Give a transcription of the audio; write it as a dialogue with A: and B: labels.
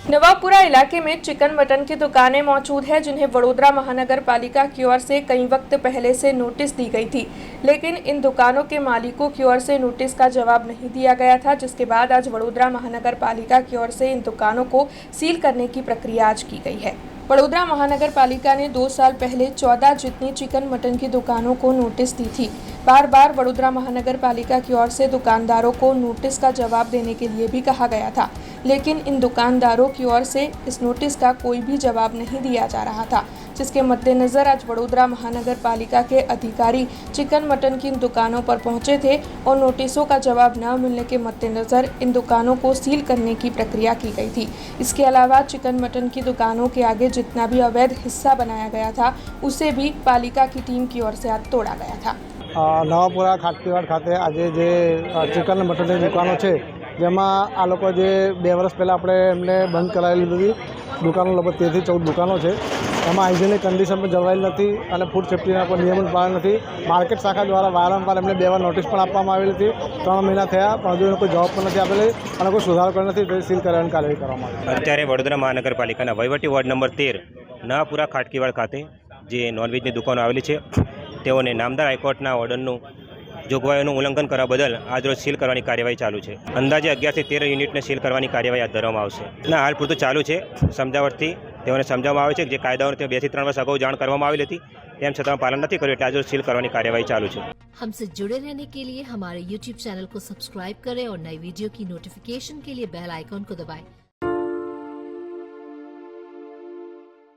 A: नवापुरा इलाके में chicken mutton की दुकानें मौजूद है जिन्हें वडोदरा महानगर पालिका की ओर से कई वक्त पहले से नोटिस दी गई थी, लेकिन इन दुकानों के मालिकों की ओर से नोटिस का जवाब नहीं दिया गया था, जिसके बाद आज वडोदरा महानगर पालिका की ओर से इन दुकानों को सील करने की प्रक्रिया आज की गई है। वडोदरा महानगर पालिका ने 2 साल पहले 14 जितनी चिकन मटन की दुकानों को नोटिस दी थी। बार बार वडोदरा महानगर पालिका की ओर से दुकानदारों को नोटिस का जवाब देने के लिए भी कहा गया था, लेकिन इन दुकानदारों की ओर से इस नोटिस का कोई भी जवाब नहीं दिया जा रहा था, जिसके मद्देनजर आज वडोदरा महानगर पालिका के अधिकारी चिकन मटन की इन दुकानों पर पहुंचे थे और नोटिसों का जवाब न मिलने के मद्देनजर इन दुकानों को सील करने की प्रक्रिया की गई थी। इसके अलावा चिकन मटन की दुकानों के आगे जितना भी अवैध हिस्सा बनाया गया था उसे भी पालिका की टीम की ओर से आज तोड़ा गया था।
B: नवापुरा खाटकीवाड़ खाते आज जे चिकन मटनની દુકાનો છે જેમાં આ લોકો જે 2 વર્ષ પહેલાં આપણે એમને બંધ કરાવેલી બધી દુકાનો, લગભગ 13 થી 14 દુકાનો છે, એમાં હાઇજેનિક કન્ડિશન પણ જળવાયેલી નથી અને ફૂડ સેફ્ટીના કોઈ નિયમન પાલન નથી। માર્કેટ શાખા દ્વારા વારંવાર એમને 2 વાર નોટિસ પણ આપવામાં આવેલી હતી, 3 મહિના થયા પણ હજુ એનો કોઈ જવાબ પણ નથી આપેલી અને કોઈ સુધારો કર્યો નથી, તો સીલ કરવાની કાર્યવાહી કરવામાં આવી।
C: અત્યારે વડોદરા મહાનગરપાલિકાના વહીવટી વોર્ડ નંબર 13 નવાપુરા ખાટકીવાડ ખાતે જે નોનવેજની દુકાનો આવેલી છે તેઓને નામદાર હાઈકોર્ટના ઓર્ડરનું જોગવાઈઓનું ઉલ્લંઘન કરવા બદલ આજરોજ સીલ કરવાની કાર્યવાહી ચાલુ છે। અંદાજે 11 થી 13 યુનિટને સીલ કરવાની કાર્યવાહી હાથ ધરવામાં આવશે। ના હાલ પૂરતું ચાલુ છે। સમજાવટથી તેઓને સમજાવવામાં આવે છે કે જે કાયદાઓને તેઓ 2 થી 3 વર્ષ અગાઉ જાણ કરવામાં આવેલી હતી તેમ છતાં પાલન નથી કર્યું, એટલે આજરોજ સીલ કરવાની કાર્યવાही ચાलू છે।
D: हमसे जुड़े रहने के लिए हमारे YouTube चैनल को सब्सक्राइब करें और नई वीडियो की नोटिफिकेशन के लिए बेल आइकॉन को दबाएं।